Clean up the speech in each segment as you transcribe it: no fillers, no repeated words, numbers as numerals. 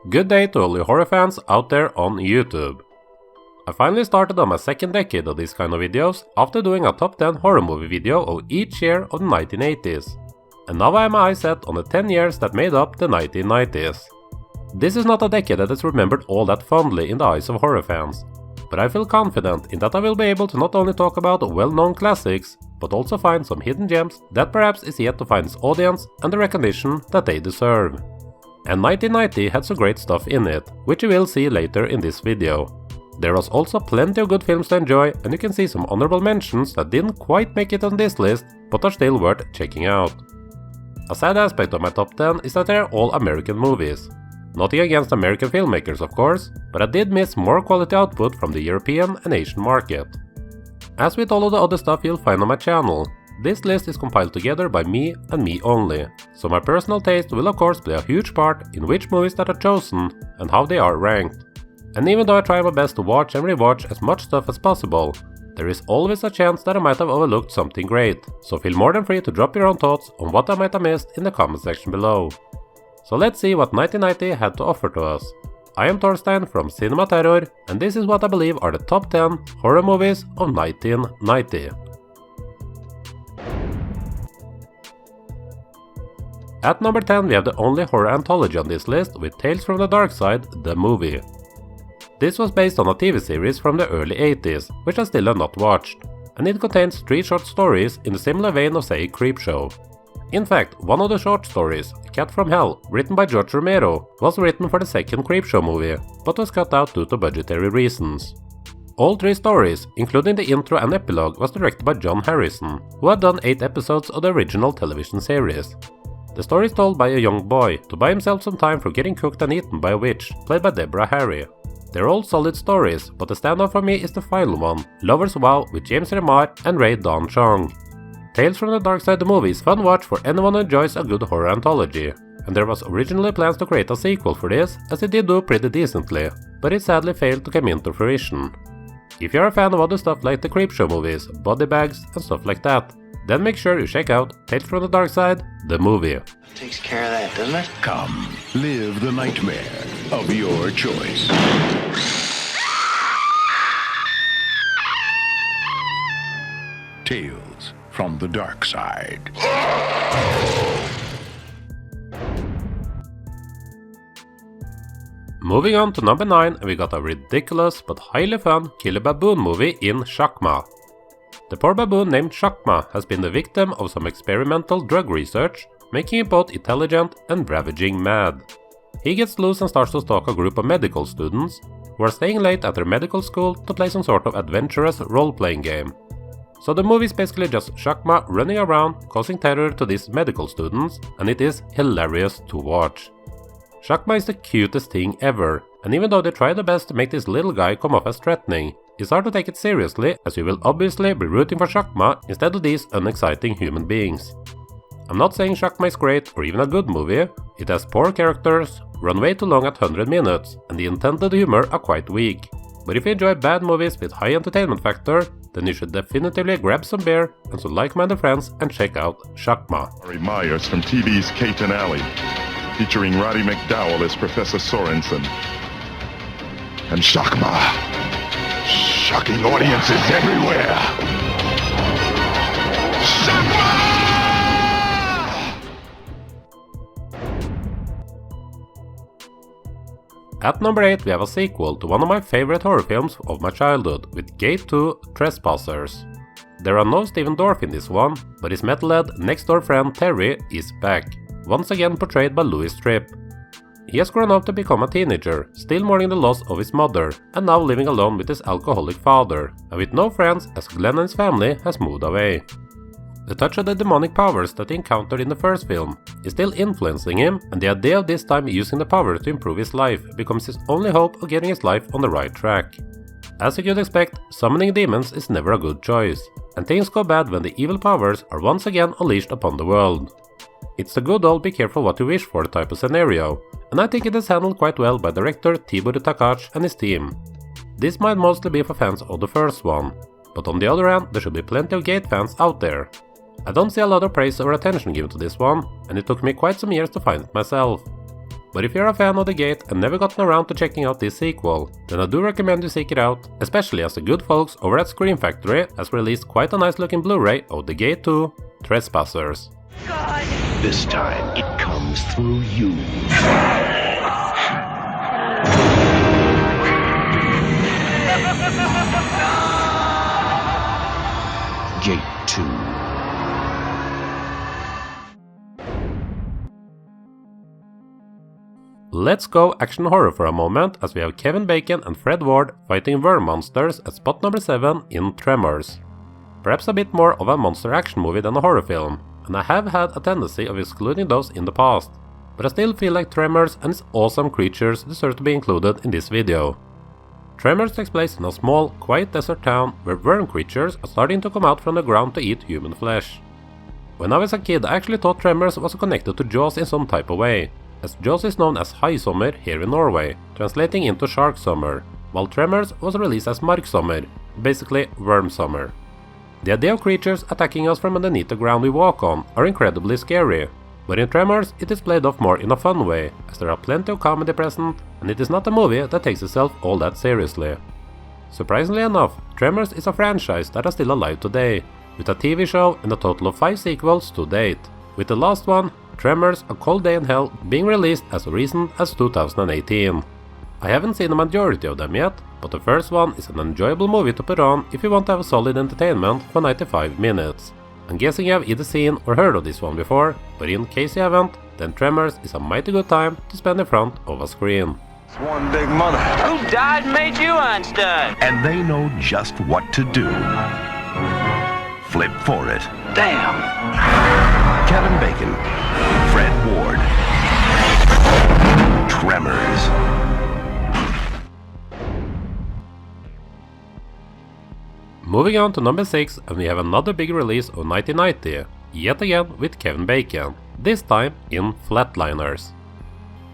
Good day to all you horror fans out there on YouTube. I finally started on my second decade of these kind of videos after doing a top 10 horror movie video of each year of the 1980s. And now I have my eyes set on the 10 years that made up the 1990s. This is not a decade that is remembered all that fondly in the eyes of horror fans, but I feel confident in that I will be able to not only talk about well-known classics, but also find some hidden gems that perhaps is yet to find its audience and the recognition that they deserve. And 1990 had some great stuff in it, which you will see later in this video. There was also plenty of good films to enjoy, and you can see some honorable mentions that didn't quite make it on this list, but are still worth checking out. A sad aspect of my top 10 is that they are all American movies. Nothing against American filmmakers of course, but I did miss more quality output from the European and Asian market. As with all of the other stuff you'll find on my channel, this list is compiled together by me and me only, so my personal taste will of course play a huge part in which movies that are chosen and how they are ranked. And even though I try my best to watch and rewatch as much stuff as possible, there is always a chance that I might have overlooked something great, so feel more than free to drop your own thoughts on what I might have missed in the comment section below. So let's see what 1990 had to offer to us. I am Torstein from CinemaTerror, and this is what I believe are the top 10 horror movies of 1990. At number 10 we have the only horror anthology on this list with Tales from the Darkside, the movie. This was based on a TV series from the early 80s, which I still have not watched, and it contains 3 short stories in the similar vein of say Creepshow. In fact, one of the short stories, Cat from Hell, written by George Romero, was written for the second Creepshow movie, but was cut out due to budgetary reasons. All 3 stories, including the intro and epilogue, was directed by John Harrison, who had done 8 episodes of the original television series. The story is told by a young boy to buy himself some time for getting cooked and eaten by a witch, played by Deborah Harry. They're all solid stories, but the standout for me is the final one, Lover's Vow with James Remar and Ray Don Chong. Tales from the Darkside the movie is fun watch for anyone who enjoys a good horror anthology, and there was originally plans to create a sequel for this, as it did do pretty decently, but it sadly failed to come into fruition. If you're a fan of other stuff like the Creepshow movies, body bags and stuff like that, then make sure you check out Tales from the Darkside, the movie. Takes care of that, doesn't it? Come, live the nightmare of your choice. Tales from the Darkside. Moving on to number 9, we got a ridiculous but highly fun killer baboon movie in Chakma. The poor baboon named Chakma has been the victim of some experimental drug research, making him both intelligent and ravaging mad. He gets loose and starts to stalk a group of medical students who are staying late at their medical school to play some sort of adventurous role-playing game. So the movie is basically just Chakma running around causing terror to these medical students, and it is hilarious to watch. Chakma is the cutest thing ever, and even though they try their best to make this little guy come off as threatening, it's hard to take it seriously as you will obviously be rooting for Chakma instead of these unexciting human beings. I'm not saying Chakma is great or even a good movie, it has poor characters, run way too long at 100 minutes, and the intended humor are quite weak. But if you enjoy bad movies with high entertainment factor, then you should definitively grab some beer and some like-minded friends and check out Chakma. Rory Myers from TV's Kate and Alley, featuring Roddy McDowell as Professor Sorensen. And Chakma, shocking audiences everywhere. Chakma! At number 8 we have a sequel to one of my favorite horror films of my childhood with Gate 2 Trespassers. There are no Stephen Dorff in this one, but his metalhead next door friend Terry is back, once again portrayed by Louis Tripp. He has grown up to become a teenager, still mourning the loss of his mother, and now living alone with his alcoholic father, and with no friends as Glenn and his family has moved away. The touch of the demonic powers that he encountered in the first film is still influencing him, and the idea of this time using the power to improve his life becomes his only hope of getting his life on the right track. As you could expect, summoning demons is never a good choice, and things go bad when the evil powers are once again unleashed upon the world. It's the good old be careful what you wish for type of scenario, and I think it is handled quite well by director Tibor Takac and his team. This might mostly be for fans of the first one, but on the other hand there should be plenty of Gate fans out there. I don't see a lot of praise or attention given to this one, and it took me quite some years to find it myself. But if you're a fan of The Gate and never gotten around to checking out this sequel, then I do recommend you seek it out, especially as the good folks over at Scream Factory has released quite a nice looking Blu-ray of The Gate 2, Trespassers. God. This time, it comes through you. Gate 2. Let's go action horror for a moment, as we have Kevin Bacon and Fred Ward fighting worm monsters at spot number 7 in Tremors. Perhaps a bit more of a monster action movie than a horror film, and I have had a tendency of excluding those in the past, but I still feel like Tremors and its awesome creatures deserve to be included in this video. Tremors takes place in a small, quiet desert town where worm creatures are starting to come out from the ground to eat human flesh. When I was a kid, I actually thought Tremors was connected to Jaws in some type of way, as Jaws is known as High Summer here in Norway, translating into Shark Summer, while Tremors was released as Mark Summer, basically Worm Summer. The idea of creatures attacking us from underneath the ground we walk on are incredibly scary, but in Tremors it is played off more in a fun way, as there are plenty of comedy present, and it is not a movie that takes itself all that seriously. Surprisingly enough, Tremors is a franchise that is still alive today, with a TV show and a total of 5 sequels to date, with the last one, Tremors: A Cold Day in Hell, being released as recent as 2018. I haven't seen a majority of them yet, but the first one is an enjoyable movie to put on if you want to have solid entertainment for 95 minutes. I'm guessing you have either seen or heard of this one before, but in case you haven't, then Tremors is a mighty good time to spend in front of a screen. It's one big mother. Who died and made you Einstein? And they know just what to do. Flip for it. Damn. Kevin Bacon, Fred Ward, Tremors. Moving on to number 6, and we have another big release of 1990, yet again with Kevin Bacon, this time in Flatliners.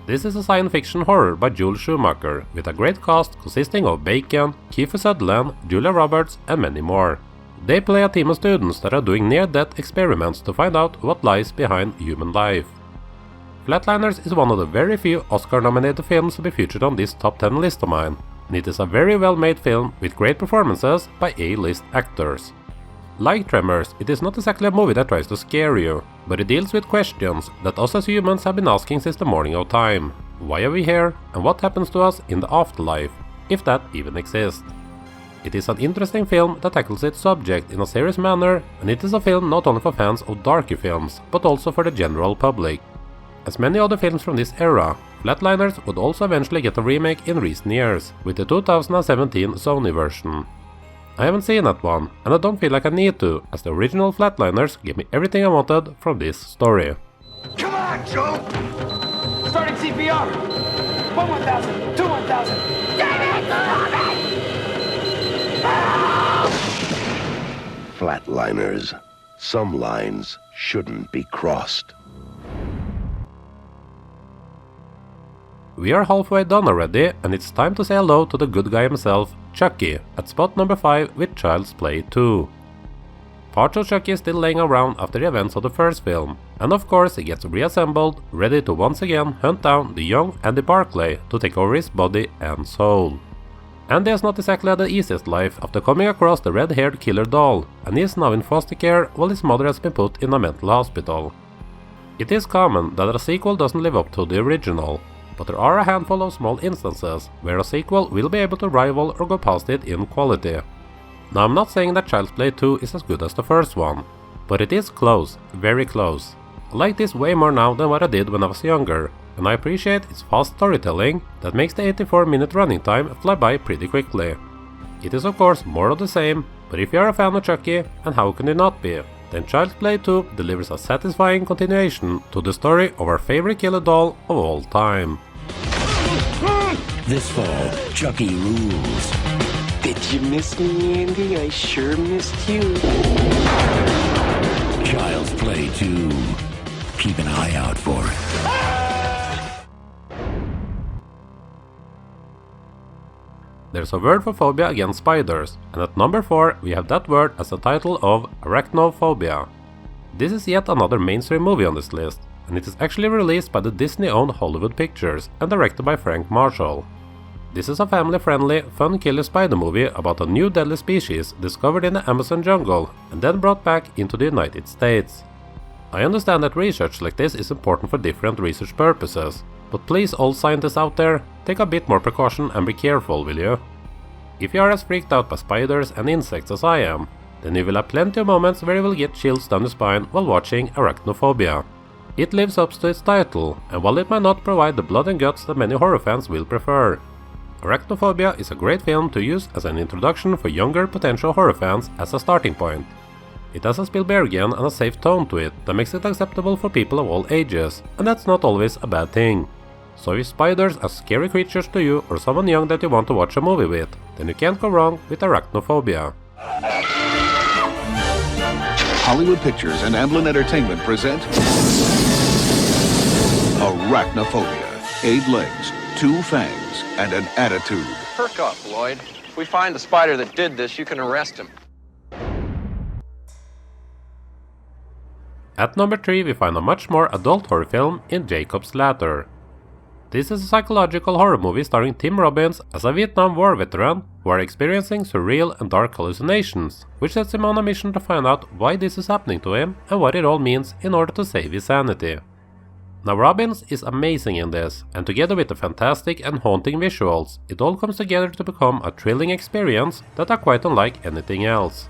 This is a science fiction horror by Joel Schumacher, with a great cast consisting of Bacon, Kiefer Sutherland, Julia Roberts and many more. They play a team of students that are doing near-death experiments to find out what lies behind human life. Flatliners is one of the very few Oscar-nominated films to be featured on this top 10 list of mine, and it is a very well-made film with great performances by A-list actors. Like Tremors, it is not exactly a movie that tries to scare you, but it deals with questions that us as humans have been asking since the morning of time. Why are we here, and what happens to us in the afterlife, if that even exists? It is an interesting film that tackles its subject in a serious manner, and it is a film not only for fans of darker films, but also for the general public. As many other films from this era, Flatliners would also eventually get a remake in recent years, with the 2017 Sony version. I haven't seen that one, and I don't feel like I need to, as the original Flatliners gave me everything I wanted from this story. Come on, Joe. Starting CPR. 1,000. 2,000. Flatliners. Some lines shouldn't be crossed. We are halfway done already, and it's time to say hello to the good guy himself, Chucky, at spot number 5 with Child's Play 2. Parts of Chucky is still laying around after the events of the first film, and of course he gets reassembled, ready to once again hunt down the young Andy Barclay to take over his body and soul. Andy has not exactly had the easiest life after coming across the red-haired killer doll, and he is now in foster care while his mother has been put in a mental hospital. It is common that a sequel doesn't live up to the original, but there are a handful of small instances where a sequel will be able to rival or go past it in quality. Now I'm not saying that Child's Play 2 is as good as the first one, but it is close, very close. I like this way more now than what I did when I was younger, and I appreciate its fast storytelling that makes the 84-minute running time fly by pretty quickly. It is of course more of the same, but if you are a fan of Chucky, and how can you not be, then Child's Play 2 delivers a satisfying continuation to the story of our favorite killer doll of all time. This fall, Chucky rules. Did you miss me, Andy? I sure missed you. Child's Play 2. Keep an eye out for it. There's a word for phobia against spiders, and at number 4 we have that word as the title of rachnophobia. This is yet another mainstream movie on this list, and it is actually released by the Disney-owned Hollywood Pictures and directed by Frank Marshall. This is a family-friendly, fun-killer spider movie about a new deadly species discovered in the Amazon jungle and then brought back into the United States. I understand that research like this is important for different research purposes, but please all scientists out there, take a bit more precaution and be careful, will you? If you are as freaked out by spiders and insects as I am, then you will have plenty of moments where you will get chills down the spine while watching Arachnophobia. It lives up to its title, and while it might not provide the blood and guts that many horror fans will prefer, Arachnophobia is a great film to use as an introduction for younger potential horror fans as a starting point. It has a Spielbergian and a safe tone to it that makes it acceptable for people of all ages, and that's not always a bad thing. So if spiders are scary creatures to you or someone young that you want to watch a movie with, then you can't go wrong with Arachnophobia. Hollywood Pictures and Amblin Entertainment present Arachnophobia. 8 legs, 2 fangs, and an attitude. Perk up, Lloyd. If we find the spider that did this, you can arrest him. At number 3 we find a much more adult horror film in Jacob's Ladder. This is a psychological horror movie starring Tim Robbins as a Vietnam War veteran who are experiencing surreal and dark hallucinations, which sets him on a mission to find out why this is happening to him and what it all means in order to save his sanity. Now Robbins is amazing in this, and together with the fantastic and haunting visuals, it all comes together to become a thrilling experience that are quite unlike anything else.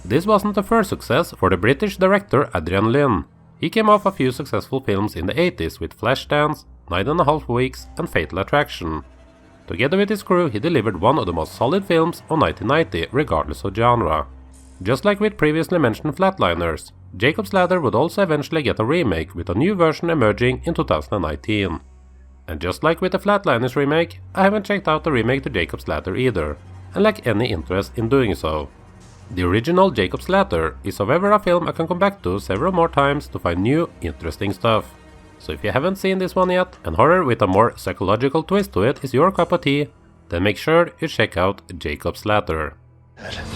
This wasn't the first success for the British director Adrian Lyne. He came off a few successful films in the 80s with Flashdance, 9.5 Weeks and Fatal Attraction. Together with his crew he delivered one of the most solid films of 1990 regardless of genre. Just like with previously mentioned Flatliners, Jacob's Ladder would also eventually get a remake with a new version emerging in 2019. And just like with the Flatliners remake, I haven't checked out the remake to Jacob's Ladder either, and lack any interest in doing so. The original Jacob's Ladder is however a film I can come back to several more times to find new, interesting stuff. So if you haven't seen this one yet, and horror with a more psychological twist to it is your cup of tea, then make sure you check out Jacob's Ladder.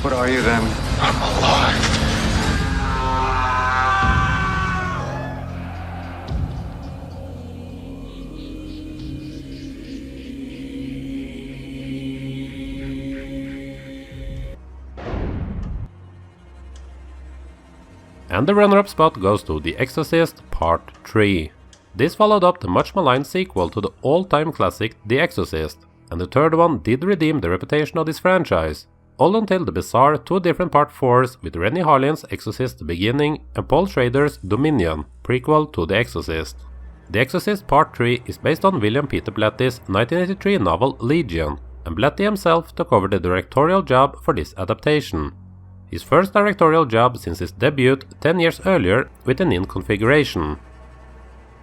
What are you then? I'm alive. And the runner-up spot goes to The Exorcist Part 3. This followed up the much maligned sequel to the all-time classic The Exorcist, and the third one did redeem the reputation of this franchise, all until the bizarre 2 different Part 4s with Rennie Harlin's Exorcist The Beginning and Paul Schrader's Dominion, prequel to The Exorcist. The Exorcist Part 3 is based on William Peter Blatty's 1983 novel Legion, and Blatty himself took over the directorial job for this adaptation. His first directorial job since his debut 10 years earlier with the Nin configuration.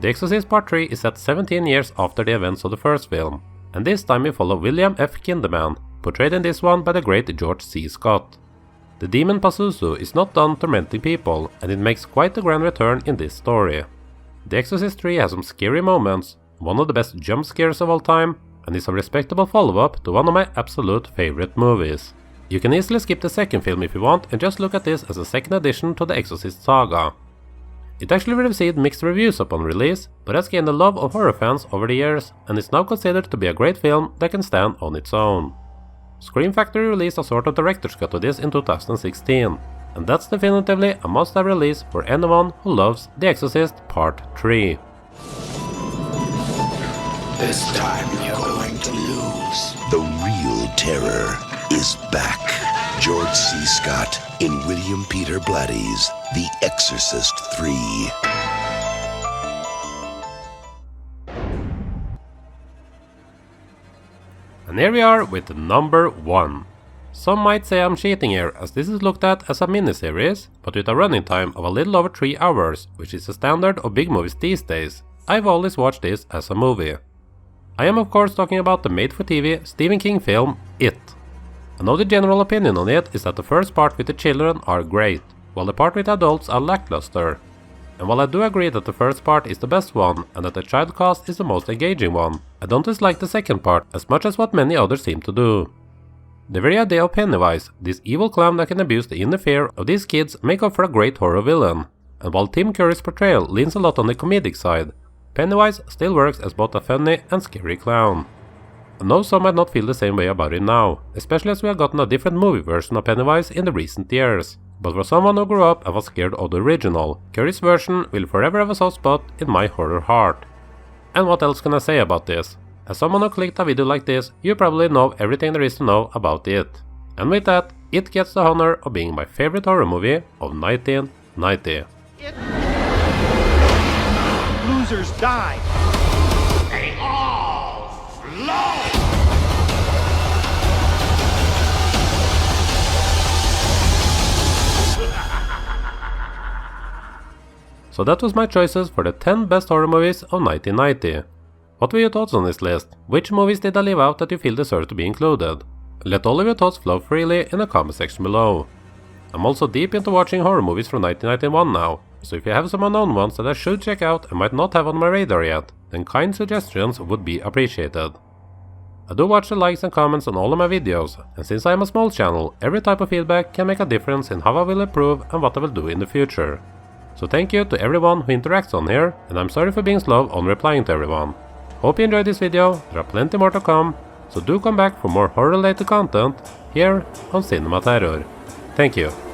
The Exorcist Part 3 is set 17 years after the events of the first film, and this time we follow William F. Kinderman, portrayed in this one by the great George C. Scott. The demon Pazuzu is not done tormenting people, and it makes quite a grand return in this story. The Exorcist 3 has some scary moments, one of the best jump scares of all time, and is a respectable follow-up to one of my absolute favorite movies. You can easily skip the second film if you want and just look at this as a second addition to the Exorcist saga. It actually received mixed reviews upon release, but has gained the love of horror fans over the years and is now considered to be a great film that can stand on its own. Scream Factory released a sort of director's cut of this in 2016, and that's definitively a must-have release for anyone who loves The Exorcist Part 3. This time you're going to lose. The real terror is back. George C. Scott in William Peter Blatty's The Exorcist 3. And here we are with number 1. Some might say I'm cheating here, as this is looked at as a miniseries, but with a running time of a little over 3 hours, which is the standard of big movies these days, I've always watched this as a movie. I am of course talking about the made-for-TV Stephen King film It. I know the general opinion on it is that the first part with the children are great, while the part with adults are lackluster. And while I do agree that the first part is the best one and that the child cast is the most engaging one, I don't dislike the second part as much as what many others seem to do. The very idea of Pennywise, this evil clown that can abuse the inner fear of these kids, make up for a great horror villain, and while Tim Curry's portrayal leans a lot on the comedic side, Pennywise still works as both a funny and scary clown. I know some might not feel the same way about him now, especially as we have gotten a different movie version of Pennywise in the recent years. But for someone who grew up and was scared of the original, Curry's version will forever have a soft spot in my horror heart. And what else can I say about this? As someone who clicked a video like this, you probably know everything there is to know about it. And with that, it gets the honor of being my favorite horror movie of 1990. Losers die. They all flow. So that was my choices for the 10 best horror movies of 1990. What were your thoughts on this list? Which movies did I leave out that you feel deserve to be included? Let all of your thoughts flow freely in the comment section below. I'm also deep into watching horror movies from 1991 now, so if you have some unknown ones that I should check out and might not have on my radar yet, then kind suggestions would be appreciated. I do watch the likes and comments on all of my videos, and since I am a small channel, every type of feedback can make a difference in how I will improve and what I will do in the future. So thank you to everyone who interacts on here, and I'm sorry for being slow on replying to everyone. Hope you enjoyed this video, there are plenty more to come, so do come back for more horror related content here on CinemaTerror. Thank you.